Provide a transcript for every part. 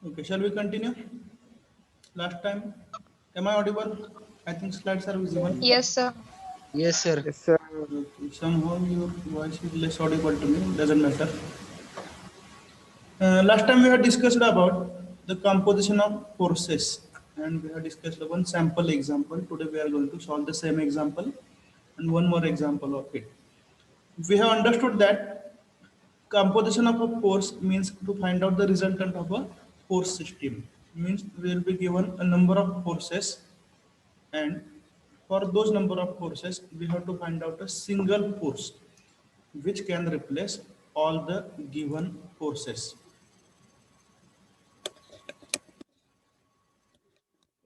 Okay, shall we continue? Last time, am I audible? I think slides are visible. Yes, sir. Yes, sir. Yes, sir. Okay, somehow your voice is less audible to me. Doesn't matter. Last time we had discussed about the composition of forces, and we have discussed one sample example. Today we are going to solve the same example and one more example of it. We have understood that composition of a force means to find out the resultant of a force system. Means we will be given a number of forces, and for those number of forces we have to find out a single force which can replace all the given forces.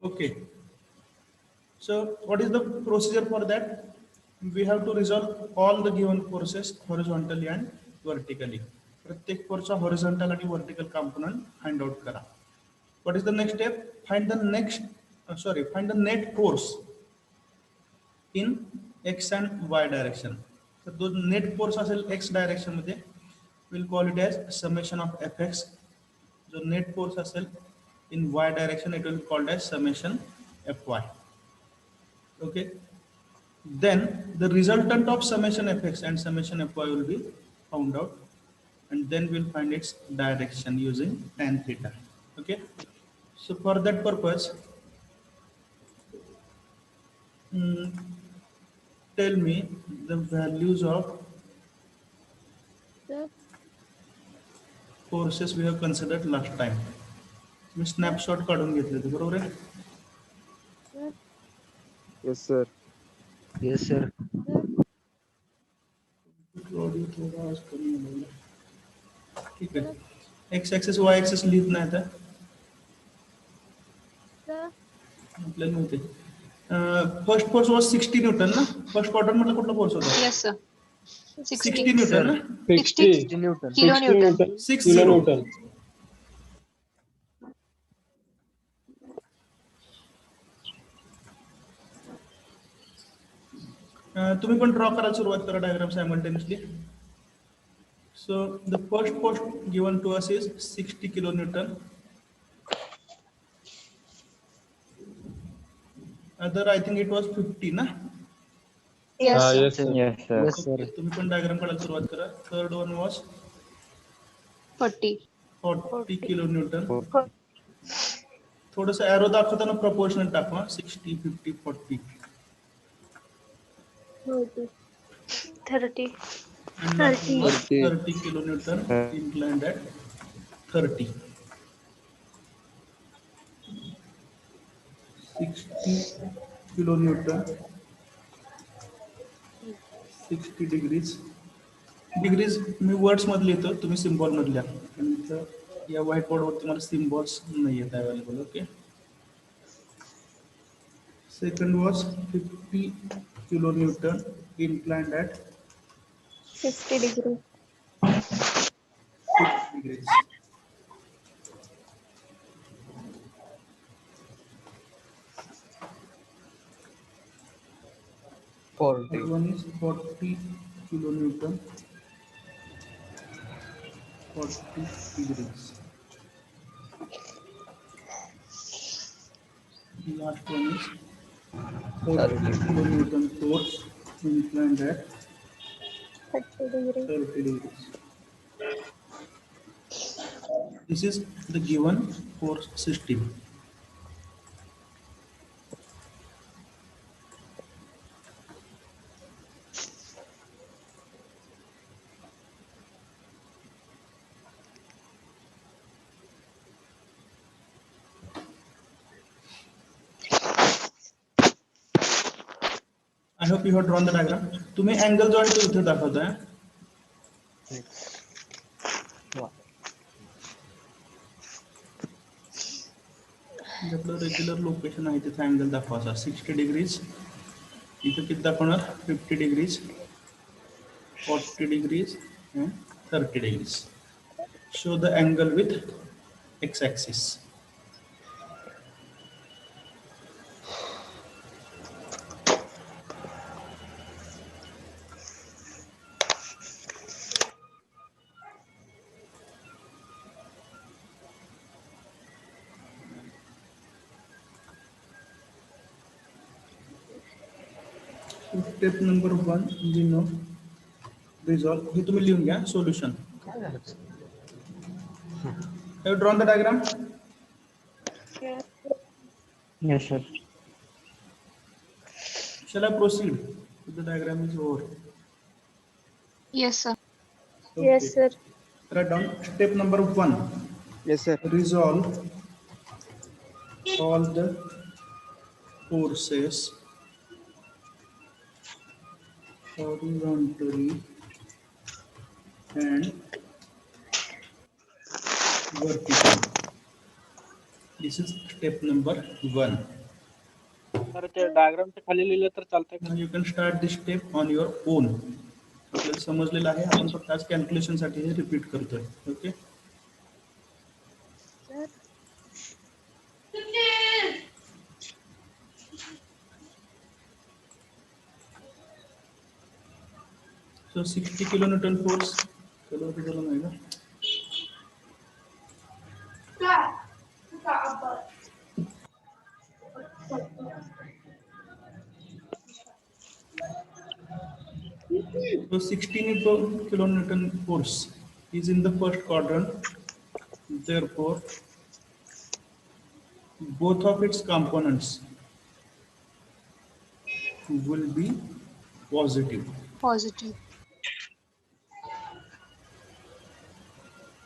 Okay, so what is the procedure for that? We have to resolve all the given forces horizontally and vertically. प्रत्येक फोर्सचा horizontal आणि vertical component find out करा. What is the next step? Find the net force in x and y direction. तर तो net force असेल x direction मध्ये, will call it as summation of fx. जो net force असेल in y direction, it will be called as summation fy. Okay, then the resultant of summation fx and summation fy will be found out, and then we'll find its direction using tan theta. Okay, so for that purpose, mm, tell me the values of Sir. forces we have considered last time. Me snapshot काढून घेतले होते, बरोबर आहे? Sir. Yes, sir. Yes, sir. Sir. Audio थोडा आवाज कमी आलेला. ठीक आहे. एक्स ऍक्सिस वाय ऍक्सिस लिहित नाही आता Sir. आपल्याला माहिती आहे. फर्स्ट फोर्स वॉज 60 न्यूटन ना. फर्स्ट क्वार्टर मधला कुठला फोर्स होता? Yes, sir. 60 60. Newton Sir. ना. 60 60 Newton. kilonewton. 60 kilonewton. तुम्ही पण ड्रॉ करायला सुरुवात करा diagram simultaneously. So the first force given to us is 60 kilonewton. Other, I think it was 50 ना. Yes, sir. Yes, sir. Yes, sir. Yes, sir. Okay, तुम्ही पण diagram काढायला सुरुवात करा. Third one was 40. 40 kilonewton. For- थोडस arrow दाखवताना proportional टाकवा. 60, 50, 40. 30. And 30. 30 kilonewton inclined at 30. 60 kilonewton, 60 degrees. Degrees me words मध्ये लिहितो, तुम्ही सिम्बॉल मध्ये लिहा. आणि इथं या व्हाईट बोर्डवर तुम्हाला सिम्बॉल्स नाही आहेत available. Okay. Second was 50 kilonewton inclined at 50 degree. 6 degrees. Third 40. one is 40 kilonewton, 40 degrees. Last one is 30 kilonewton force inclined at 30 degree. 30 degrees. This is the given force system. I hope you have drawn the diagram. तुम्ही angle जो आहे तो इथे दाखवताय. आपलं regular location आहे तिथे angle दाखवायचा. 60 degrees. इथे किती दाखवणार? 50 degrees, 40 degrees and 30 degrees. Show the angle with x-axis. Step number 1 we know resolve. हे तुम्ही लिहून घ्या solution. Have you drawn the diagram? Yes, sir. Shall I proceed? The diagram is over. Yes, sir. Okay. Yes, sir. Write down step number 1. Yes, sir. Resolve all the forces horizontally and vertically. This is step number 1. तर ते डायग्रामच्या खाली लिहिलं तर चालतंय का? Now you can start this step on your own. आपल्याला समजलेलं आहे, आपण फक्त आज कॅल्क्युलेशन साठी हे रिपीट करतोय. ओके. So 60 kilonewton force. चलो अभी चलो नहीं ना. So 16 kilonewton force is in the first quadrant. Therefore, both of its components will be positive. Positive.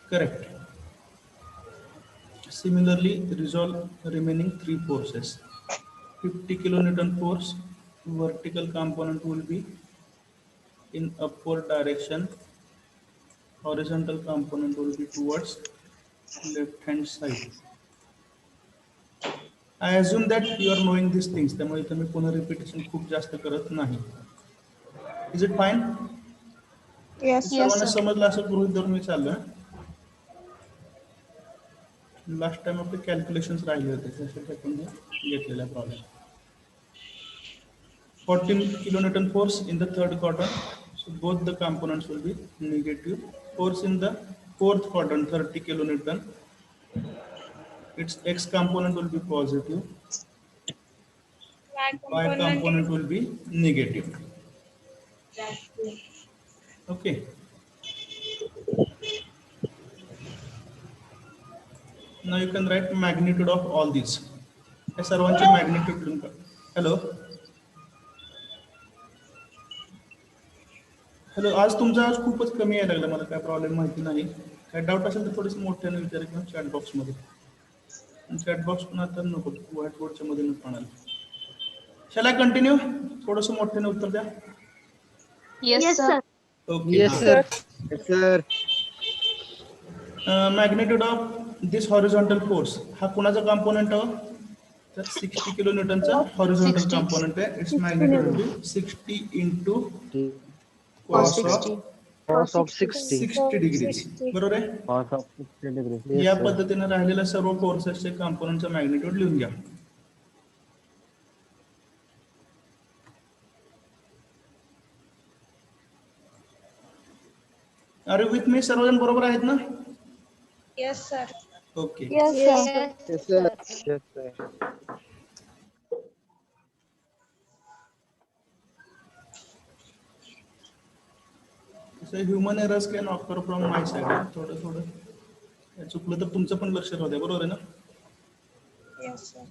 Correct. Similarly, resolve remaining 3 forces. 50 kilonewton force, vertical component will be in upward direction. Horizontal component will be towards left hand side. I assume that you are knowing these things. त्यामुळे इथे मी पुन्हा repetition खूप जास्त करत नाही. Is it fine? Yes, सर्वांना sir. समजलं असं गृहीत धरून मी चाललोय. लास्ट टाइम आपले कॅल्क्युलेशन्स राहिले होते त्यासाठी आपण घेतलेला problem. 14 kilonewton force in the third quadrant. So both the components will be negative. Force in the fourth quadrant, 30 kilonewton. Its x component will be positive. Y component will be negative. Okay. Now you can write magnitude of all these. हे सर्वांचे magnitude लिहून काढ. Hello. Hello, आज तुमचा आवाज खूपच कमी यायला लागला. मला काय प्रॉब्लेम माहिती नाही. काय डाऊट असेल तर थोडंसं मोठ्याने विचारा किंवा चॅट बॉक्समध्ये. चॅट बॉक्स पण आता नको, व्हाईट बोर्डच्या मध्ये नको आणायला. Shall I continue? थोडंसं मोठ्याने उत्तर द्या. Yes, sir. Okay. Yes, sir. Yes, sir. Magnitude of this horizontal force हा कुणाचा कॉम्पोनंट आहे? तर 60 किलो न्यूटनचा हॉरिझॉन्टल 60. कॉम्पोनंट आहे. It's magnitude 60 into cos of 60. Cos of 60. 60 degrees. बरोबर आहे. Cos of 60 degrees. Yes, या sir. पद्धतीने राहिलेल्या सर्व फोर्सेसचे कॉम्पोनंटचा मॅग्नेट्यूड लिहून घ्या. Are you with me? सर्वजण बरोबर आहेत ना? Yes, sir. Okay. Yes, sir. Yes, sir. Yes, sir. Human errors can occur from my side. थोडं थोडं चुकलं तर तुमचं पण लक्ष राहू द्या. बरोबर आहे ना? Yes, sir.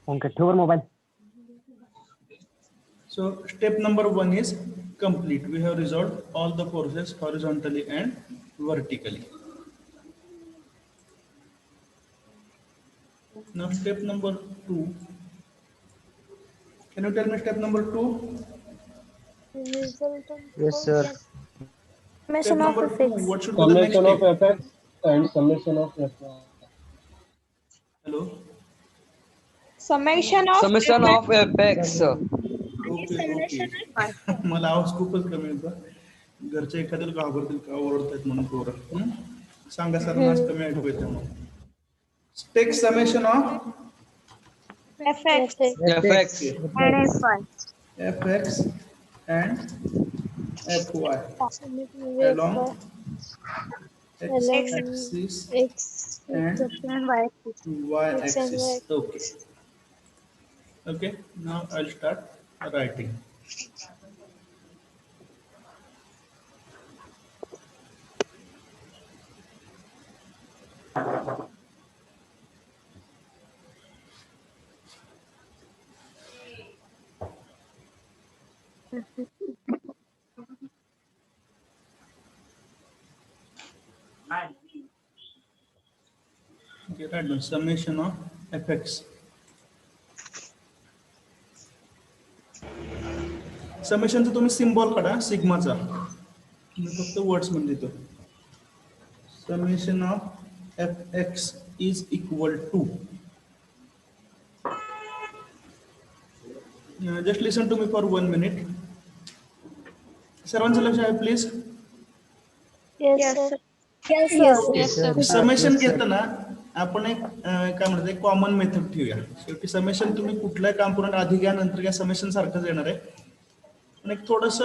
Okay, ठेवर mobile. So step number 1 is complete. We have resolved all the forces horizontally and vertically. Now step number 2. Can you tell me step number 2? Yes, sir. Step number 2. What should be the next Summation of step? fx and summation of fy. Hello. Summation of Summation of apex. Okay. मला आवाज खूपच कमी येतो. घरचे एखाद्याला घाबरतील का ओरडतात म्हणून पोरं. सांगा सर आज कमी ऐकू येतं म्हणून. Take summation of fx fx fx and fy along x-axis and y-axis. Okay. Now I'll start writing. Okay, right now summation of fx. समेशनचा तुम्ही सिम्बॉल काढा सिग्माचा. मी फक्त वर्ड्स मध्ये देतो. Summation of fx is equal to. Just listen to me for 1 minute. सर्वांचं लक्ष आहे प्लीज. समेशन घेताना आपण एक काय म्हणतात एक कॉमन मेथड ठेवूया. शेवटी समेशन तुम्ही कुठल्याही कॉम्पोनंट आधी घ्या नंतर घ्या समेशन सारखंच येणार आहे. पण एक थोडस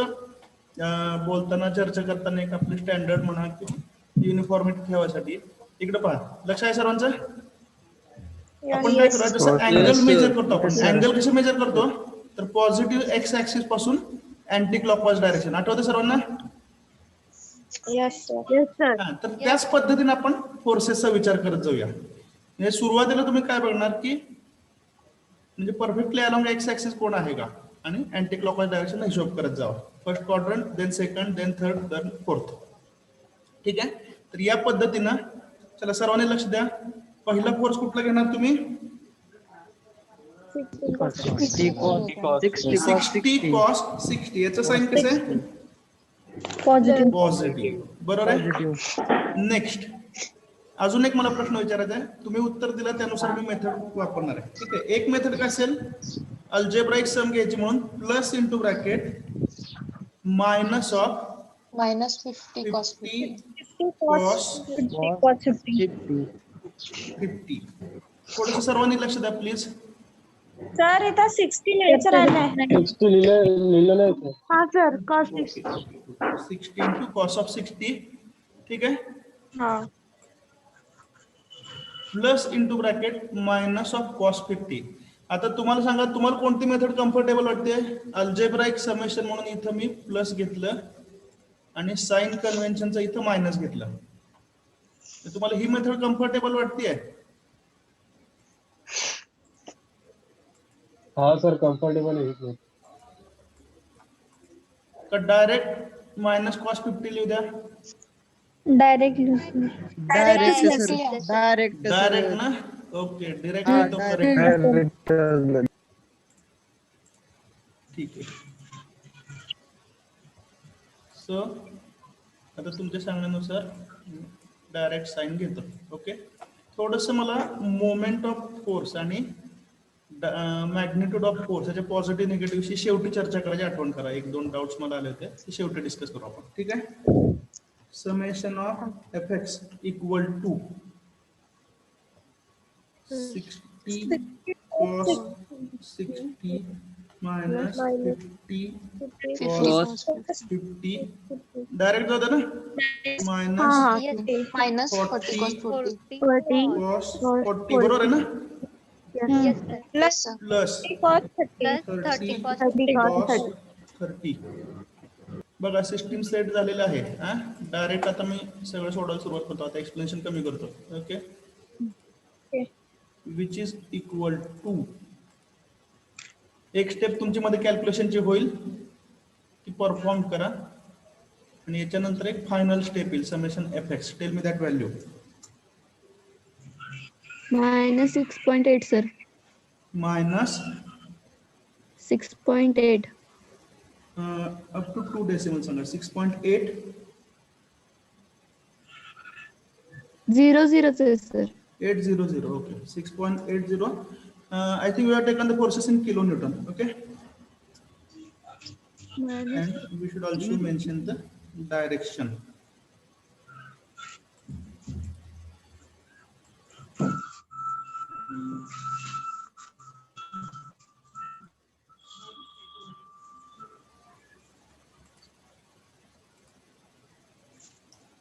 बोलताना चर्चा करताना एक आपली स्टँडर्ड म्हणा किंवा युनिफॉर्मिटी ठेवायसाठी इकडे पहा. लक्ष आहे सर्वांचं. आपण काय करूया जसं अँगल मेजर करतो आपण. अँगल कसं मेजर करतो तर पॉझिटिव्ह एक्स ऍक्सिस पासून अँटी क्लॉकवाईज डायरेक्शन. आठवते सर्वांना. तर त्याच पद्धतीने आपण फोर्सेसचा विचार करत जाऊया. म्हणजे सुरुवातीला तुम्ही काय बघणार की म्हणजे परफेक्टली अलॉंग एक्स ऍक्सिस कोण आहे का आणि अँटी क्लॉकवाईज डायरेक्शन हिशोब करत जावा. First quadrant then second then third then fourth. ठीक आहे. तर या पद्धतीनं चला सर्वांनी लक्ष द्या. पहिला फोर्स कुठला घेणार तुम्ही. 60 cos 60. याचं साइन कसं आहे पॉझिटिव्ह. बरोबर आहे. नेक्स्ट अजून एक मला प्रश्न विचारायचा आहे. तुम्ही उत्तर दिलं त्यानुसार मी मेथड वापरणार आहे. ठीक आहे. एक मेथड काय असेल अल्जेब्राइक सम घ्यायची म्हणून plus into bracket minus of -50 cos 50. थोडस सर्वांनी लक्ष द्या प्लीज. सर इथं 60 लिहायचं राहिलंय. 60 लिहिलं नाही ते. हा sir cos 60. 60 into cos of 60. ठीक आहे. हा plus into bracket minus of cos 50. आता तुम्हाला सांगा तुम्हाला कोणती मेथड कम्फर्टेबल वाटते. अल्जेब्राइक समेशन म्हणून इथं मी प्लस घेतलं आणि साइन कन्व्हेन्शनचं इथं मायनस घेतलं. तर तुम्हाला ही मेथड कम्फर्टेबल वाटते. हा सर कम्फर्टेबल आहे. का डायरेक्ट मायनस कॉस 50 लिहू द्या. डायरेक्ट डायरेक्ट ना. ओके डायरेक्ट तो करेक्ट. ठीक आहे. सो आता तुमच्या सांगण्यानुसार डायरेक्ट साइन घेतो. ओके. थोडस मला मोमेंट ऑफ फोर्स आणि मॅग्निट्यूड ऑफ फोर्स याच्या पॉझिटिव्ह निगेटिव्हशी शेवटी चर्चा करायची आठवण करा. 1-2 डाउट्स मला आले होते ते शेवटी डिस्कस करू आपण. ठीक आहे. Summation of fx equal to 60 cos 60 minus 50 cos 50. Direct जाऊ दे ना. मायनस -40 cos 40 cos 40 बरोबर आहे ना. Plus plus 30 cos 30. बघा सिस्टीम सेट झालेलं आहे. डायरेक्ट आता मी सगळं सोडवायला सुरुवात करतो. आता एक्सप्लेनेशन कमी करतो. Okay. Which is equal to एक स्टेप तुमची मध्ये कॅल्क्युलेशनची होईल ती परफॉर्म करा आणि याच्यानंतर एक फायनल स्टेप येईल summation fx. Tell me that value. minus 6.8, sir. minus 6.8. up to 2 decimals under 6.8 0 sir. 800. Okay, 6.80. I think we have taken the forces in kilonewton. Okay, Minus and we should also mention the direction.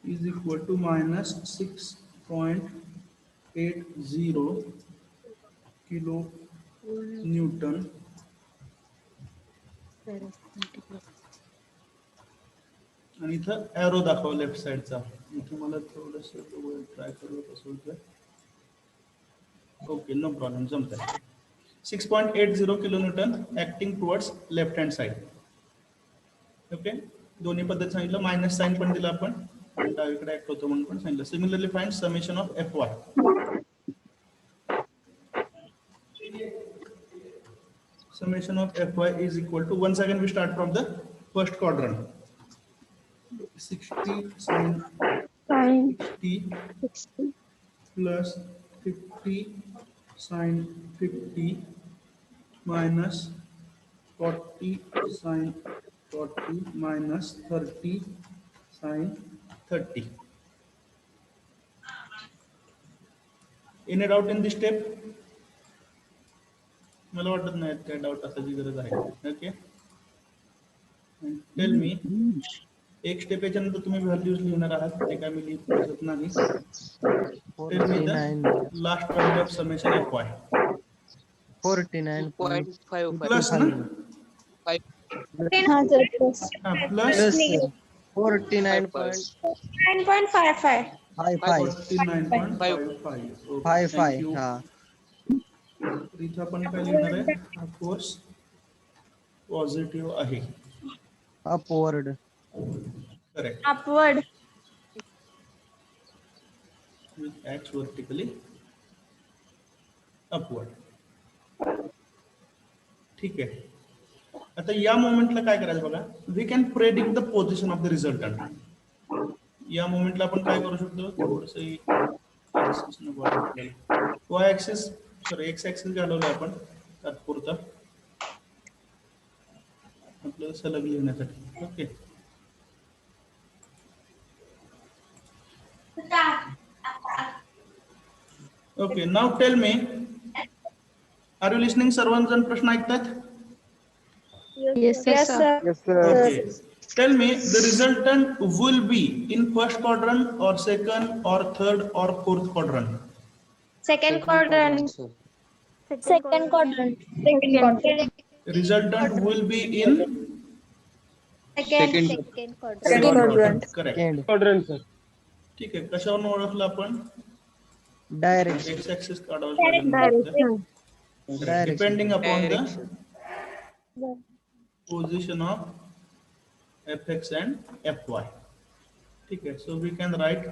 Is equal to minus 6.80 kilo Newton आणि इथं arrow दाखव left साइडचा. इथे मला थोडस try करू कसं होतं. Okay, no problem, जमतंय. 6.80 kilo Newton acting towards left hand side. Okay, दोन्ही पद्धत सांगितलं. मायनस साइन पण दिलं आपण, डावीकडे ऍक्ट होतो म्हणून पण सांगितलं. Similarly find summation of F Y. Summation of Fy is equal to, once again we start from the first quadrant. 60 sin 60 plus 50 sin 50 minus 40 sin 40 minus 30 sin 30. Any doubt in this step? मला वाटत नाही काय doubt असायची गरज आहे. Okay, tell me. एक step याच्यानंतर तुम्ही व्हॅल्यूज लिहिणार आहात, ते काय मी लिहित नाही. Tell me the last value of summation F Y. 49.55 plus ना, हाँ सर प्लस प्लस 49.55 9.55. 49.55. हा. इथं आपण काय लिहिणार आहे, ऑफकोर्स पॉझिटिव्ह आहे. Upward. Correct. Upward. With x vertically upward. ठीक आहे. आता या मोमेंटला काय करायचं बघा, we can predict the position of the resultant. या मोमेंटला आपण काय करू शकतो, थोडस Y axis sorry X axis घालवलं आपण तात्पुरता आपलं सलग लिहिण्यासाठी. Okay, okay, now tell me, are you listening? सर्वजण प्रश्न ऐकतात? Yes, sir. Yes sir. Yes, sir. Okay. Tell me the resultant will be in first quadrant or second or third or fourth quadrant. Second quadrant. Second quadrant. Resultant will be in Second second quadrant. Correct. quadrant sir. ठीक आहे. कशावरून ओळखलं आपण? Direction. X axis काढावं लागेल. Depending upon the position of fx and fy. ठीक है, so we can write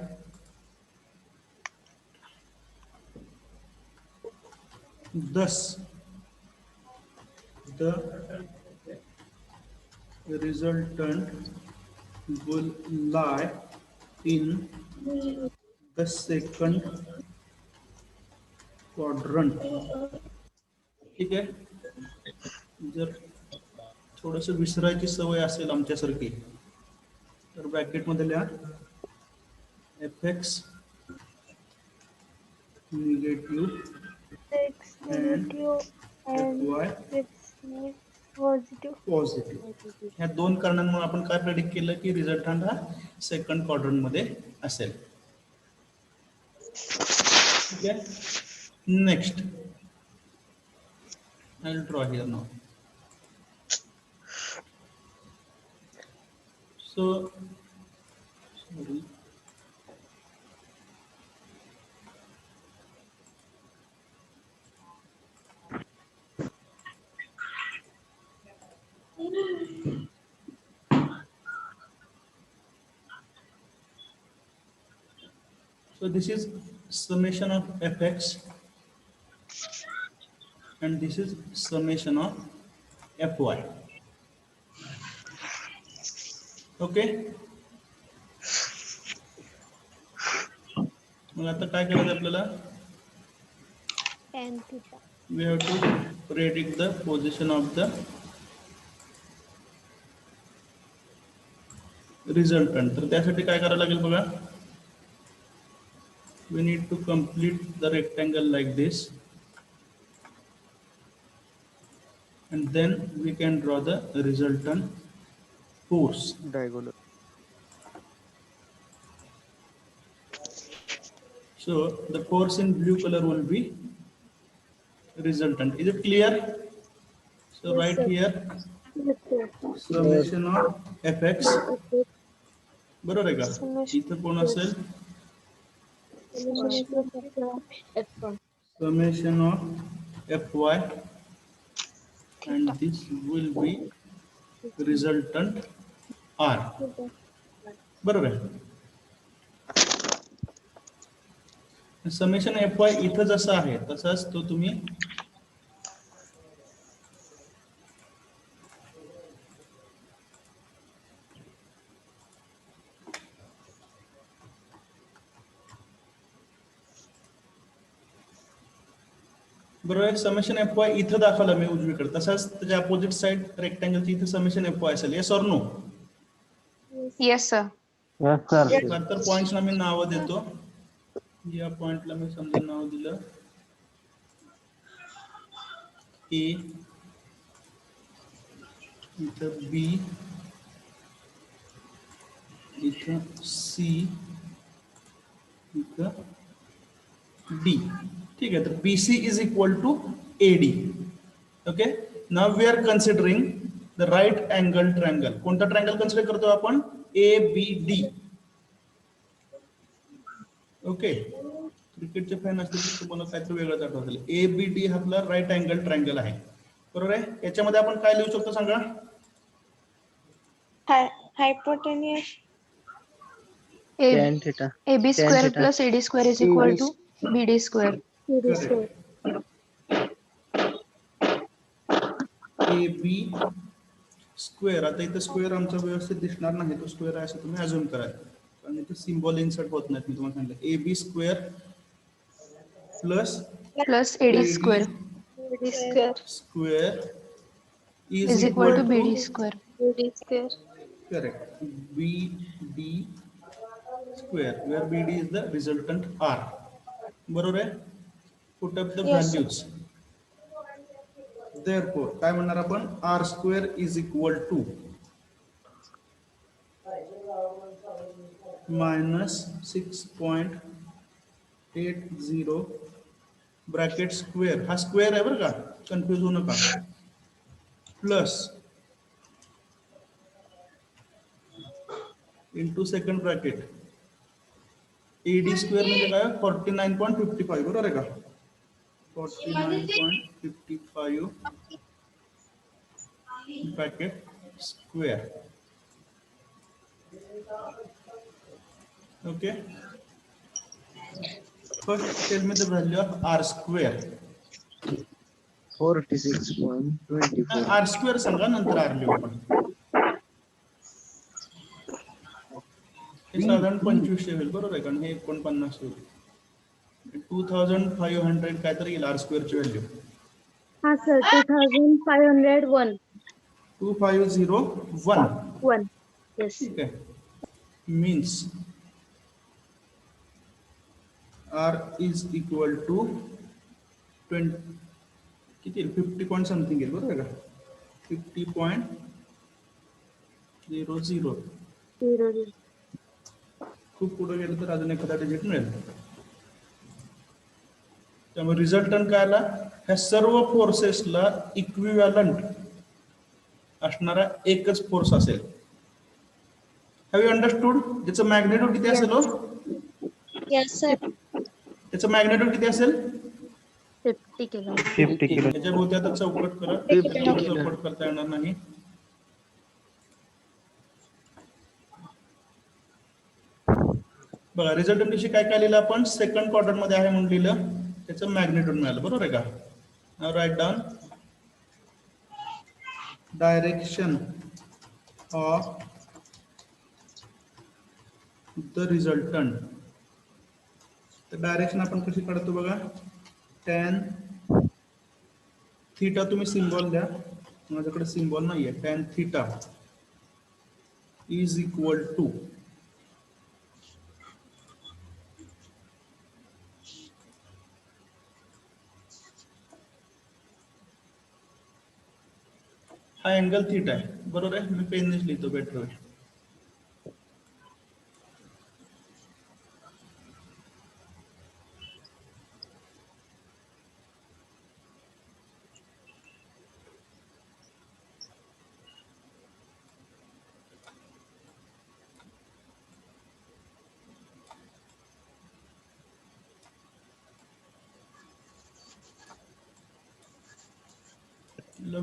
thus the resultant will lie in the second quadrant. ठीक है, जर थोडस विसरायची सवय असेल आमच्यासारखी तर ब्रॅकेट मध्ये लिहा F x negative and fy positive. ह्या दोन कारणांमुळे आपण काय प्रेडिक्ट केलं की रिझल्टंट हा सेकंड क्वाड्रंट मध्ये असेल. ठीक आहे, next I will draw here now. So, sorry. So this is summation of fx and this is summation of Fy. Okay. मग आता काय करायचं आपल्याला? tan theta. We have to predict the position of the resultant. तर त्यासाठी काय करायला लागेल बघा? We need to complete the rectangle like this, and then we can draw the resultant force. Diagonal. So the force in blue color will be resultant. Is it clear? So right here summation of fx बरोबर आहे का? इथं कोण असेल? Summation of fy, and this will be resultant r. बरोबर आहे. Summation fy इथं जसं आहे तसाच तो तुम्ही बरोबर आहे. समेशन fy इथं दाखवला मी उजवीकडे, तसाच त्याच्या अपोजिट साइड रेक्टँगलची इथं समेशन fy असेल. Yes or no? Yes, sir. Yes, sir. तर पॉइंट्सला मी नाव देतो. या पॉइंटला मी समजा नाव दिलं ए, इथं बी, इथं सी, इथं डी. ठीक आहे. तर BC is equal to AD. Okay. Now we are considering the right angle triangle. कोणता ट्रायंगल कन्सिडर करतो आपण? ABD. ओके. क्रिकेटचे फॅन असतील तर तुम्हाला काहीतरी वेगळंच आठवत असेल. ABD हा आपला राईट अँगल ट्रायंगल आहे. बरोबर आहे. याच्यामध्ये आपण काय लिहू शकतो सांगा? हायपोटेन्यूज Tan theta. AB square theta. plus AD square is equal to BD square. AB square. आता इथं स्क्वेअर आमचा व्यवस्थित दिसणार नाही, तो स्क्वेअर आहे असं तुम्ही अज्युम करा, कारण इथे सिम्बॉल इन्सर्ट होत नाहीत. मी तुम्हाला सांगितलं AB square plus AD square square is equal to BD square. correct. BD square, where BD is the resultant R. बरोबर आहे. Put up the values. Therefore काय म्हणणार आपण? R square is equal to minus 6.80 bracket square. हा square आहे बरं का, confuse होऊ नका. Plus into second bracket AD square म्हणजे काय? 49.55. बरोबर आहे का? 49.55 bracket square. Okay. First tell me the value of R square. 46.24. R square सांगा, नंतर R लिहू आपण. हे साधारण 2500 होईल. बरोबर आहे, कारण हे 49 होईल. 2500 काहीतरी येईल R स्क्वेअर ची व्हॅल्यू. हा सर 2501. 2501. Yes. ठीक आहे. Means R is equal to 20 किती 50 पॉइंट समथिंग येईल. बरोबर आहे का? 50.00. खूप पुढे गेलं तर अजून एखादा डिजिट मिळेल. त्यामुळे रिझल्टंट काय आला? ह्या सर्व फोर्सेसला इक्विव्हॅलंट असणारा एकच फोर्स असेल. Have you understood? ज्याचं मॅग्नेट्यूड किती असेल? Yes sir. त्याचं मॅग्नेट्यूड किती असेल? 50 किलो. त्याच्या भोवती आता चौकट करा. चौकट करता येणार नाही. बघा रिझल्टंट विषयी काय काय लिहिलं आपण? सेकंड क्वाड्रंट मध्ये आहे म्हणून लिहिलं, त्याचं मॅग्नेट्यूड मिळालं. बरोबर आहे का? Now write down direction of the resultant. तर डायरेक्शन आपण कशी काढतो बघा, tan थीटा तुम्ही सिम्बॉल द्या, माझ्याकडे सिम्बॉल नाहीये. tan theta is equal to हा अँगल थीटा आहे, बरोबर आहे. मी पेननेच लिहितो, बेटर आहे.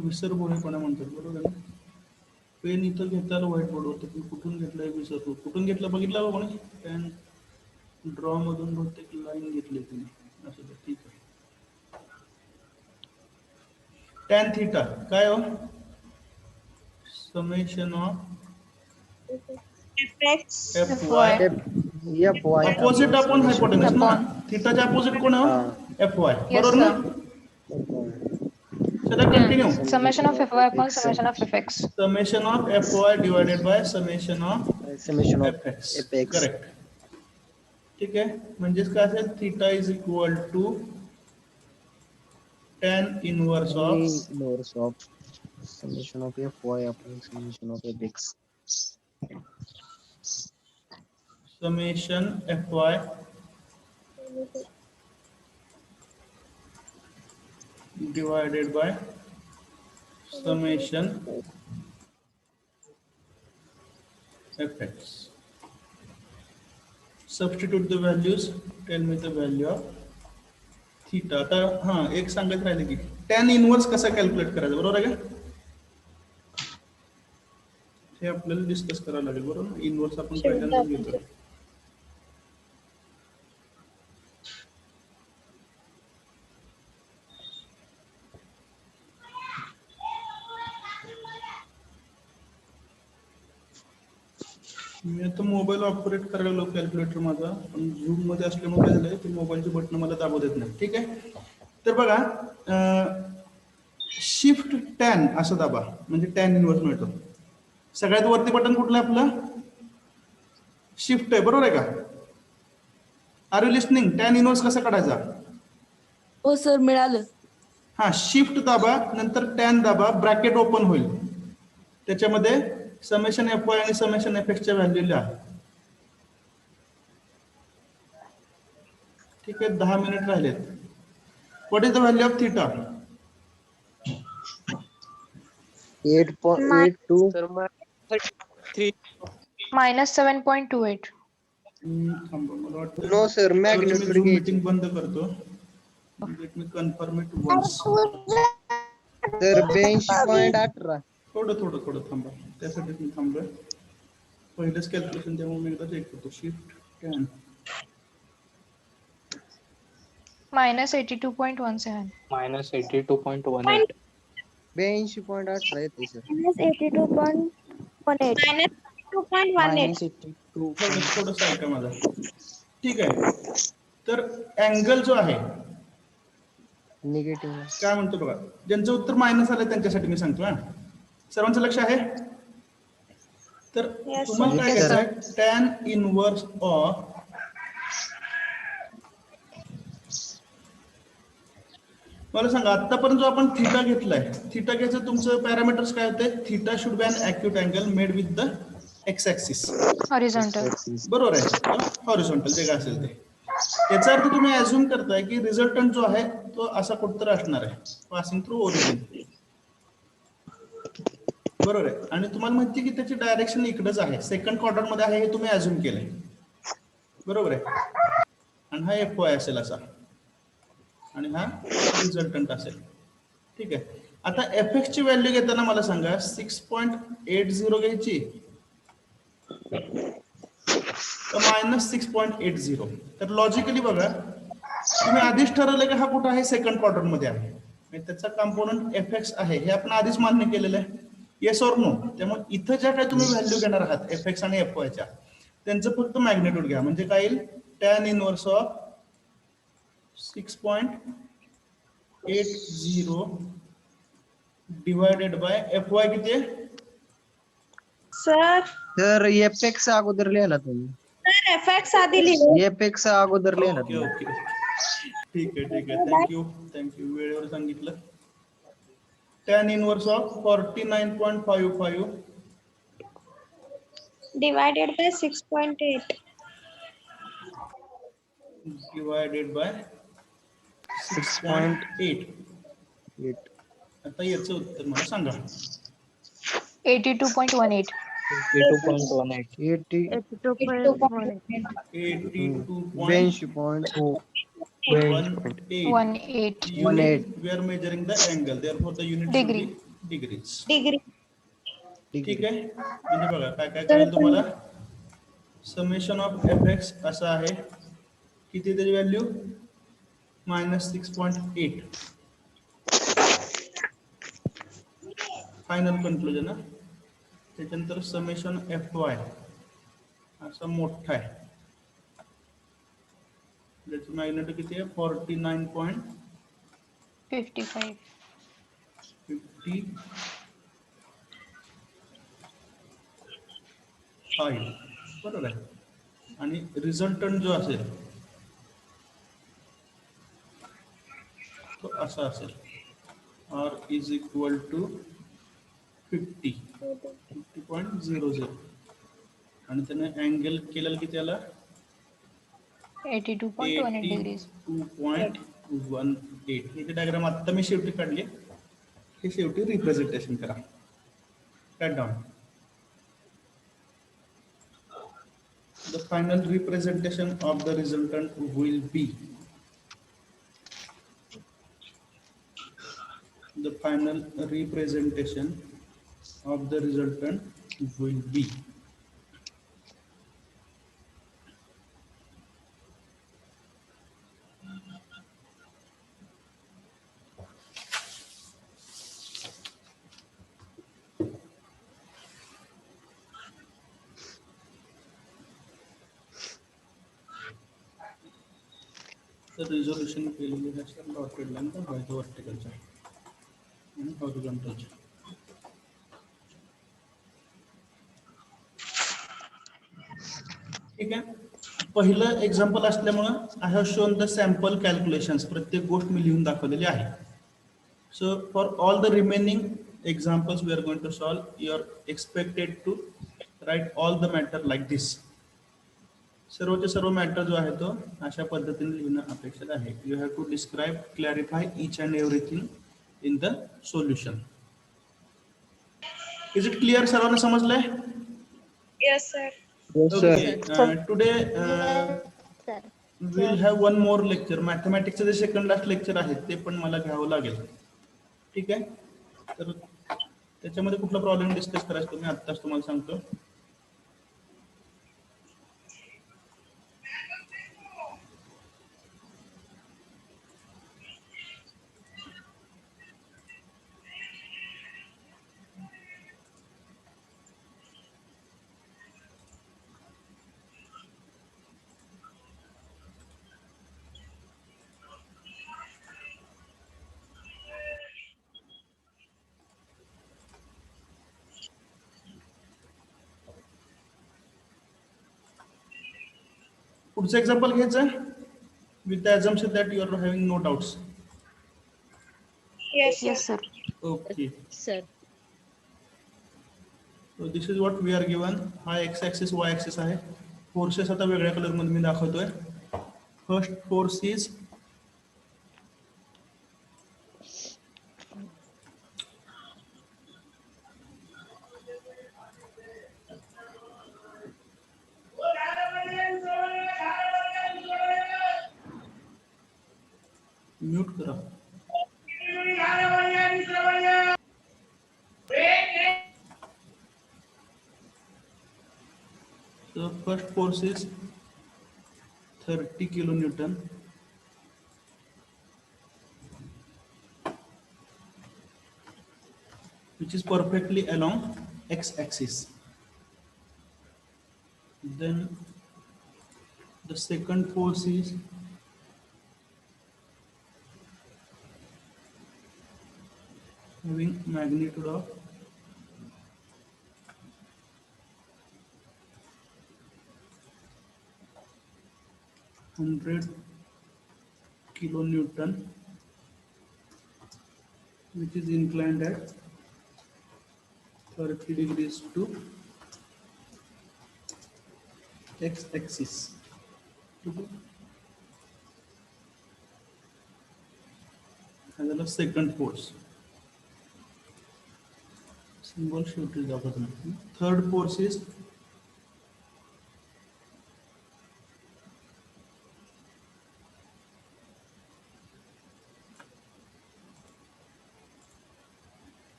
विसरभोळेपणा म्हणतात, बरोबर आहे. पेन इथं घेतला व्हाईट बोर्डवरती, पण कुठून घेतलंय विसरतो. कुठून घेतलं बघितलं का कोणी? पेन ड्रॉ मधून बहुतेक लाईन घेतली तुम्ही, असं ठीक आहे. tan थीटा काय हो? Summation of FY. Opposite upon hypotenuse ना, थीटाच्या अपोजिट कोण आहे? FY, बरोबर ना? चला continue. Summation of FY upon summation of FX. Summation of FY divided by summation of FX. Correct. ठीक आहे, म्हणजेच काय असेल? Theta is equal to tan inverse of summation of FY upon summation of FX. summation FY divided by summation FX. Substitute the values. Tell me the value of theta. आता हाँ एक सांगत राहिले की tan इनवर्स कसा calculate करायचा, बरोबर आहे का? हे आपल्याला डिस्कस करावं लागेल, बरोबर. इनवर्स आपण पहिल्यांदा घेतो. मी आता मोबाईल ऑपरेट करायला लागलो, कॅल्क्युलेटर माझा, पण झूम मध्ये असल्यामुळे काय झालंय, ते मोबाईलचे बटन मला दाबू देत नाही. ठीक आहे, तर बघा शिफ्ट टॅन असं दाबा, म्हणजे टॅन इनवर्स मिळतो. सगळ्यात वरती बटन कुठलं आपलं? शिफ्ट आहे, बरोबर आहे का? Are you listening? Tan inverse कसा काढायचा? हो सर, मिळालं. हा, शिफ्ट दाबा, नंतर टॅन दाबा, ब्रॅकेट ओपन होईल, त्याच्यामध्ये समेशन FY आणि समेशन FX च्या व्हॅल्यू लिहा. ठीक आहे, 10 मिनिट राहिलेत. What is the value of theta? 8.82. तर मग 3 Minus 7.28. थांबा, मला वाटतं No sir, magnitude मीटिंग बंद करतो. Let me confirm it once. तर 82.18. थोडं थांबा, त्यासाठी मी थांबलोय. पहिलंच कॅल्क्युलेशन त्यामुळे मी एकदा चेक करतो. Shift tan Minus 82.17. -82.18. 82.18 येते सर. -82.18. थोडंसं ऐका माझा. ठीक आहे, तर अँगल जो आहे निगेटिव्ह. काय म्हणतो बघा, ज्यांचं उत्तर मायनस आलं त्यांच्यासाठी मी सांगतो. सर्वांचं लक्ष आहे? तर तुम्हाला काय करायचं आहे? टॅन इनवर्स ऑफ मला सांगा, आतापर्यंत जो आपण थीटा घेतलाय, थीटा घ्यायचं तुमचं पॅरामीटर्स काय होते? Theta should be an acute angle made with the X axis, Horizontal. बरोबर आहे. हॉरिझॉन्टल जे काय असेल ते. याचा अर्थ तुम्ही अज्युम करताय की रिझल्टंट जो आहे तो असा कुठतर असणार आहे, पासिंग थ्रू ओरिजिन, बरोबर आहे. आणि तुम्हाला माहिती की त्याची डायरेक्शन इकडेच आहे, सेकंड क्वाड्रंट मध्ये आहे, हे तुम्ही अज्युम केलंय, बरोबर आहे. आणि हा FY असेल असा, आणि हा रिझल्टंट असेल. ठीक आहे, आता FX ची व्हॅल्यू घेताना मला सांगा 6.80 घ्यायची तर -6.80. तर लॉजिकली बघा, तुम्ही आधीच ठरवलं की हा कुठं आहे? सेकंड क्वाड्रंट मध्ये आहे. आणि त्याचा कंपोनंट Fx आहे हे आपण आधीच मान्य केलेलं आहे. Yes or no. त्यामुळे इथं ज्या काही तुम्ही व्हॅल्यू घेणार आहात Fx आणि Fy च्या त्यांचं फक्त मॅग्निट्यूड घ्या. म्हणजे काय येईल tan inverse of 6.80 divided by Fy किती आहे? सर तर एपेक्स अगोदर लिहिला तुम्ही. सर एफएक्स आधी लिहिलं. एपेक्स अगोदर लिहिला ओके तुम्ही. ओके ठीक आहे थँक्यू वेळेवर सांगितलं. tan inverse of 49.55 divided by 6.8. Divided by 6.8. आता याचं उत्तर मला सांगा. 82.18. 82.18. 82.18 unit. We are measuring the angle. Therefore, the unit should be degrees. Degree. ठीक आहे. म्हणजे बघा काय काय कळेल तुम्हाला. समेशन ऑफ Fx असं आहे. किती त्याची व्हॅल्यू -6.8. Final conclusion. त्याच्यानंतर समेशन Fy असा मोठा आहे. त्याची मॅग्निट्यूड किती आहे 55. 49.55 बरोबर आहे. आणि रिझल्टंट जो असेल तो असा असेल R is equal to 50.00 आणि त्याने अँगल केलेला किती आला 82.18 degrees. 82.18. ही डायग्राम आता मी शेवटी काढली. हे शेवटी रिप्रेझेंटेशन करा. Cut down. The final representation of the resultant will be the final representation of the resultant will be the resolution केलेली आहे सर डॉटेड लाईन का व्हर्टिकलच्या आणि हॉरिझॉन्टलच्या. ठीक आहे. पहिलं एक्झाम्पल असल्यामुळं I have shown the sample calculations. प्रत्येक गोष्ट मी लिहून दाखवलेली आहे. So for all the remaining examples we are going to solve. You are expected to write all the matter like this. सर्वचे सर्व मॅटर जो आहे तो अशा पद्धतीने लिहिणं अपेक्षित आहे. You have to describe clarify each and everything in the solution. Is it clear? सर्वांना समजलंय? Yes sir. Okay. Today we'll have one more lecture. मॅथमॅटिक्सचं जे सेकंड लास्ट लेक्चर आहे ते पण मला घ्यावं लागेल. ठीक आहे. तर त्याच्यामध्ये कुठला प्रॉब्लेम डिस्कस करायचा तुम्ही आत्ताच तुम्हाला सांगतो. पुढचं एक्झाम्पल घ्यायचं with the assumption that you are having no doubts. Yes, Yes, sir. Okay. Sir. So this is what we are given. हा x axis y axis आहे. फोर्सेस आता वेगळ्या कलर मध्ये मी दाखवतोय. फर्स्ट फोर्स इज म्यूट करा. So first force is 30 kilonewton. which is perfectly along x-axis. Then the second force is having magnitude of 100 kilonewton, which is inclined at 30 degrees to x-axis. As well as second force. Symbol शेवटी दाखवतो मी. Third force is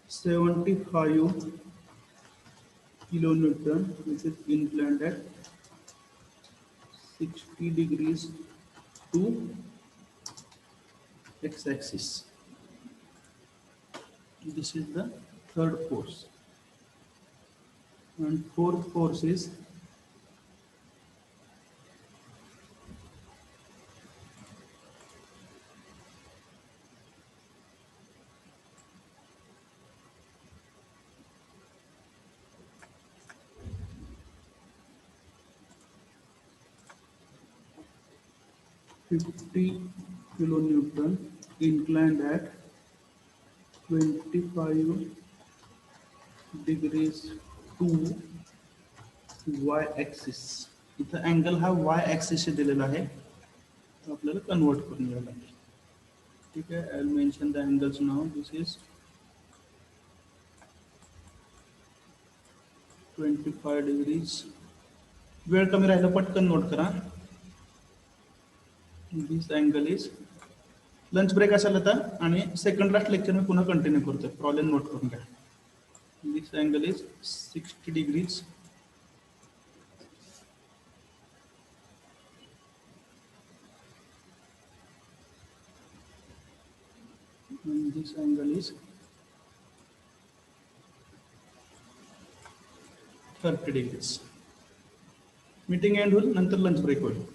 (75 kilonewton), which is inclined at 60 degrees to x-axis. This is the third force. And fourth force is (50 kilonewton) inclined at 25 degrees to y-axis. इथं angle हा y-axis से दिलेला आहे, तो आपल्याला convert करून घ्यायला लागेल. ठीक आहे, I will mention the angles now. This is 25 degrees. वेळ कमी राहिला, पटकन नोट करा. दिस अँगल इज, लंच ब्रेक असेल आता आणि सेकंड लास्ट लेक्चर मी पुन्हा कंटिन्यू करतोय. प्रॉब्लेम नोट करून घ्या. This angle is 60 degrees. And this angle is 30 degrees. Meeting end होईल, नंतर लंच ब्रेक होईल.